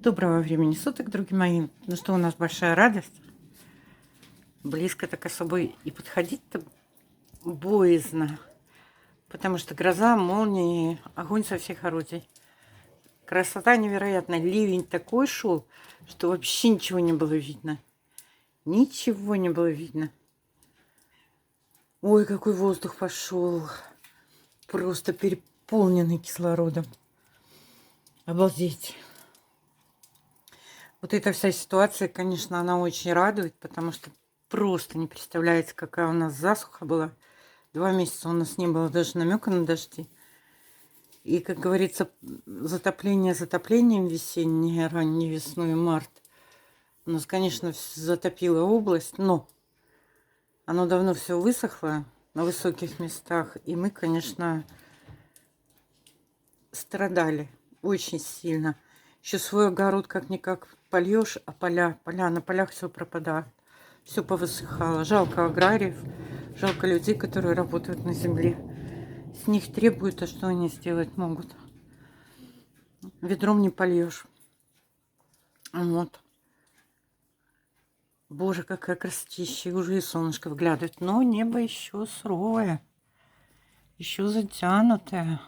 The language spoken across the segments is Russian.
Доброго времени суток, друзья мои. Ну что, у нас большая радость. Близко так особо и подходить-то боязно, потому что гроза, молнии, огонь со всех орудий. Красота невероятная. Ливень такой шел, что вообще ничего не было видно. Ничего не было видно. Ой, какой воздух пошел. Просто переполненный кислородом. Обалдеть. Вот эта вся ситуация, конечно, она очень радует, потому что просто не представляете, какая у нас засуха была. 2 месяца у нас не было даже намека на дожди. И, как говорится, затопление затоплением весеннее, ранней весной, март. У нас, конечно, затопило область, но оно давно все высохло на высоких местах. И мы, конечно, страдали очень сильно. Еще свой огород как-никак польешь, а на полях все пропадает. Все повысыхало. Жалко аграриев, жалко людей, которые работают на земле. С них требуют, а что они сделать могут? Ведром не польешь. Вот. Боже, какая красотища. И уже и солнышко выглядывает. Но небо еще суровое. Еще затянутое.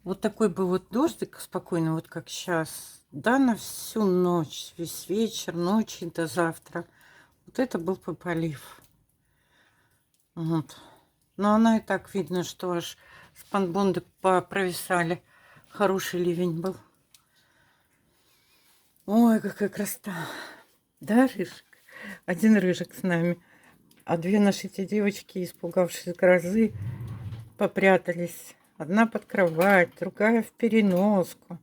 Вот такой бы вот дождик спокойный, вот как сейчас. Да, на всю ночь. Весь вечер, ночи до завтра. Вот это был бы полив. Вот. Но она и так видно, что аж спанбонды провисали. Хороший ливень был. Ой, какая красота. Да, Рыжик? Один Рыжик с нами. А две наши те девочки, испугавшись грозы, попрятались. Одна под кровать, другая в переноску.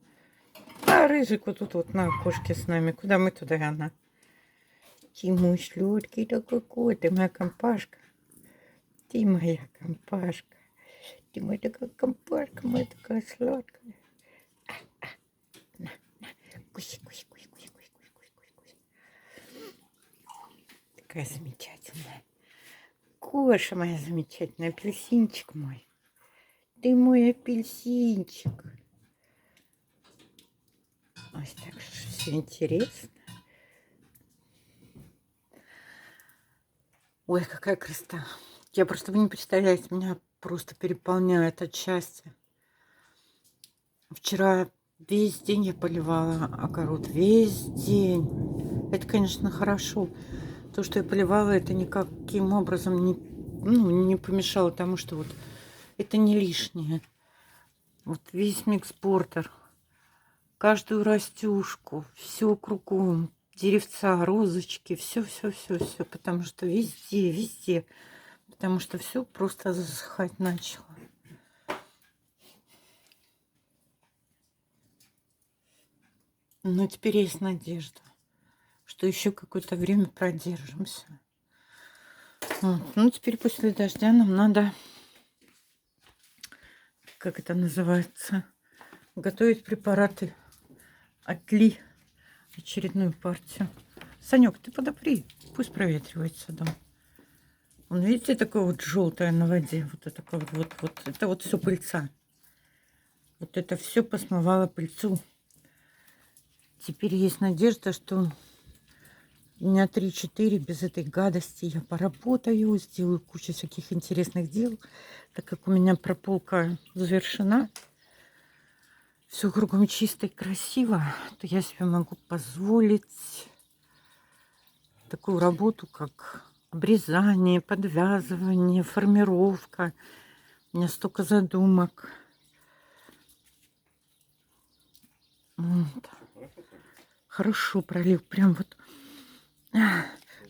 А Рыжик вот тут вот на окошке с нами. Куда мы, туда и она. Ты мой сладкий такой кот, ты моя компашка. Ты моя компашка. Ты моя такая компашка, моя такая сладкая. На, куси, куси, куси, куси, куси, куси, куси, куси, куси. Такая замечательная. Коша моя замечательная, апельсинчик мой. Ты мой апельсинчик. Ой, так все интересно. Ой, какая красота. Я просто, вы не представляете, меня просто переполняет от счастья. Вчера весь день я поливала огород. Весь день. Это, конечно, хорошо. То, что я поливала, это никаким образом не помешало тому, что вот это не лишнее. Вот весь микс-бортер, каждую растюшку, все кругом, деревца, розочки, все, потому что везде, потому что все просто засыхать начало. Но теперь есть надежда, что еще какое-то время продержимся. Вот. Ну, теперь после дождя нам надо, как это называется, готовить препараты от Ли, очередную партию. Санек, ты подопри, пусть проветривается дом. Он, видите, такое вот желтое на воде. Вот это вот. Это вот все пыльца. Вот это все посмывало пыльцу. Теперь есть надежда, что дня 3-4 без этой гадости я поработаю, сделаю кучу всяких интересных дел. Так как у меня прополка завершена, все кругом чисто и красиво, то я себе могу позволить такую работу, как обрезание, подвязывание, формировка. У меня столько задумок. Вот. Хорошо пролил, прям вот.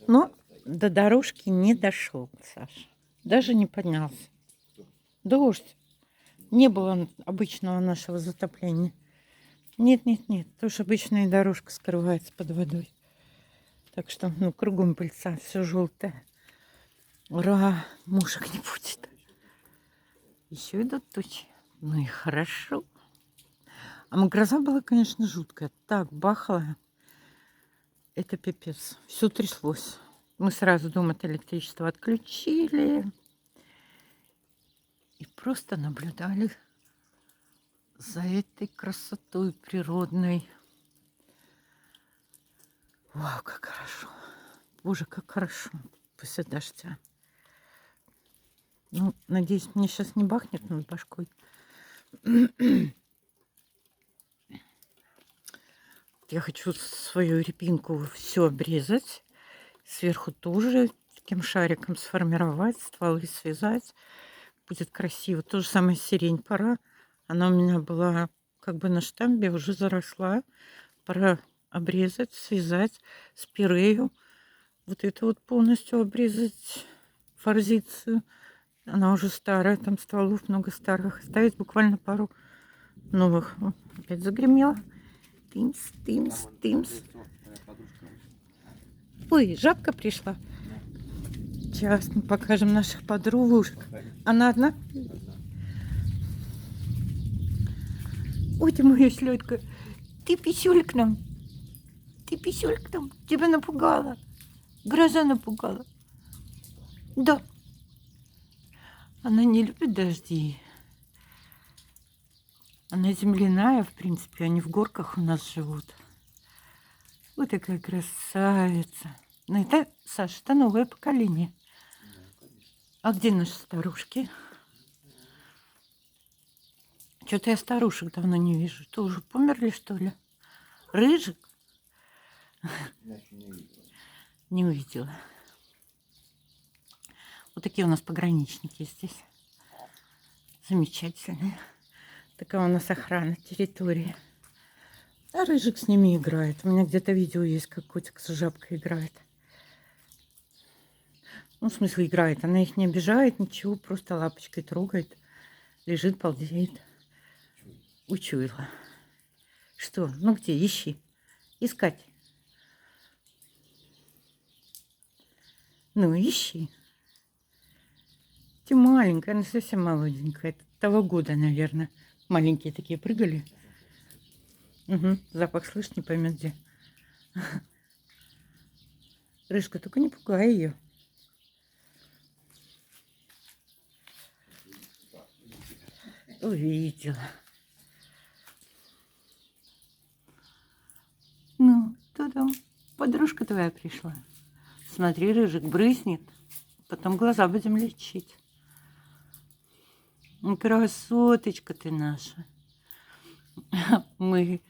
Но до дорожки не дошел, Саша. Даже не поднялся. Дождь. Не было обычного нашего затопления. Нет. Тоже обычная дорожка скрывается под водой. Так что, ну, кругом пыльца, все желтое. Ура, мушек не будет. Еще идут тучи. Ну и хорошо. А гроза была, конечно, жуткая. Так бахала. Это пипец. Все тряслось. Мы сразу дом от электричества отключили. И просто наблюдали за этой красотой природной. Вау, как хорошо. Боже, как хорошо после дождя. Ну, надеюсь, мне сейчас не бахнет над башкой. Я хочу свою репинку все обрезать. Сверху тоже таким шариком сформировать, стволы связать. Будет красиво. То же самое сирень пора. Она у меня была как бы на штамбе, уже заросла. Пора обрезать, связать, спирею. Вот это вот полностью обрезать форзицию. Она уже старая, там стволов много старых. Оставить буквально пару новых. О, опять загремело. Тымс, тымс, тымс. Ой, жабка пришла. Сейчас мы покажем наших подружек. Она одна? Ой, ты моя шлётка. Ты писюль к нам. Ты писюль к нам. Тебя напугала. Гроза напугала. Да. Она не любит дожди. Она земляная, в принципе. Они в горках у нас живут. Вот такая красавица. Ну это, Саша, это новое поколение. А где наши старушки? Что-то я старушек давно не вижу. Тоже померли, что ли? Рыжик? Не увидела. Вот такие у нас пограничники здесь. Замечательные. Такая у нас охрана территории. А Рыжик с ними играет. У меня где-то видео есть, как котик с жабкой играет. Ну, в смысле, играет. Она их не обижает, ничего. Просто лапочкой трогает. Лежит, балдеет. Учуяла. Что? Ну где? Ищи. Искать. Ну, ищи. Ты маленькая, она совсем молоденькая. Это того года, наверное. Маленькие такие прыгали. Угу. Запах слышь, не поймет где. Рыжка, только не пугай ее. Увидела. Ну, кто там? Подружка твоя пришла. Смотри, Рыжик брызнет. Потом глаза будем лечить. Ну, красоточка ты наша. Мы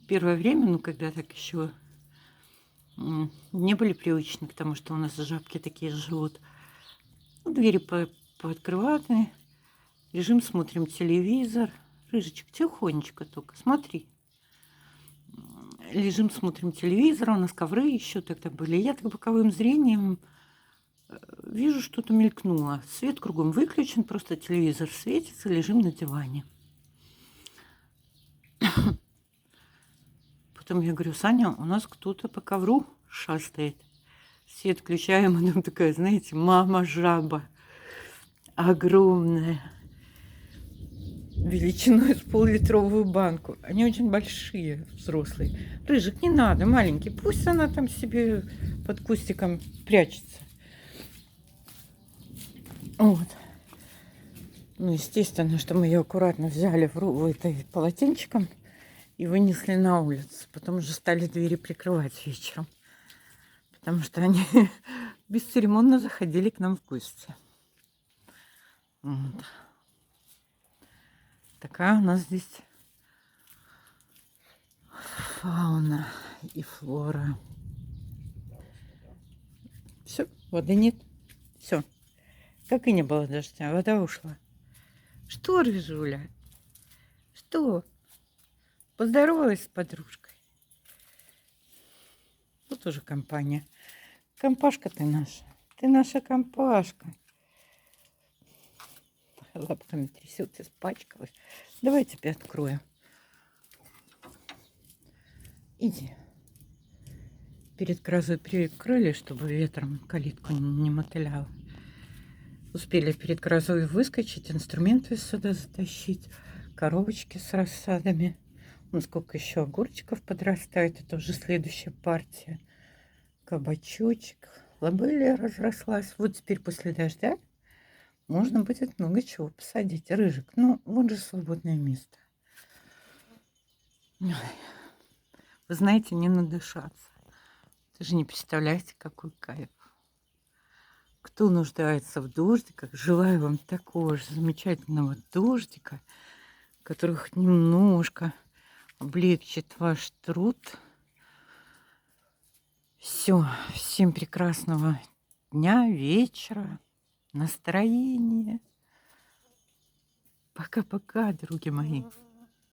первое время, ну, когда так еще не были привычны к тому, что у нас жабки такие живут. Ну, двери пооткрываны. Лежим, смотрим телевизор. Рыжичек, тихонечко только, смотри. Лежим, смотрим телевизор, у нас ковры еще тогда были. Я так боковым зрением вижу, что-то мелькнуло. Свет кругом выключен, просто телевизор светится, лежим на диване. Потом я говорю, Саня, у нас кто-то по ковру шастает. Свет включаем, она такая, знаете, мама-жаба. Огромная. Величиной с пол-литровую банку. Они очень большие, взрослые. Рыжик, не надо, маленький. Пусть она там себе под кустиком прячется. Вот. Ну, естественно, что мы ее аккуратно взяли в этой полотенчиком и вынесли на улицу. Потом уже стали двери прикрывать вечером. Потому что они бесцеремонно заходили к нам в гости. Вот. Такая у нас здесь фауна и флора. Все, воды нет. Все. Как и не было дождя, вода ушла. Что, Рыжуля? Что? Поздоровалась с подружкой? Тут тоже компания. Компашка ты наша. Ты наша компашка. Лапками трясет, испачкалась. Давай тебя открою. Иди. Перед грозой прикрыли, чтобы ветром калитку не мотыляло. Успели перед грозой выскочить, инструменты сюда затащить, коробочки с рассадами. Вон сколько еще огурчиков подрастает. Это уже следующая партия. Кабачочек. Лобылия разрослась. Вот теперь после дождя можно будет много чего посадить. Рыжик, ну вот же свободное место. Ой. Вы знаете, не надышаться. Даже не представляете, какой кайф. Кто нуждается в дождиках, желаю вам такого же замечательного дождика, который хоть немножко облегчит ваш труд. Все, всем прекрасного дня, вечера, настроения. Пока-пока, други мои.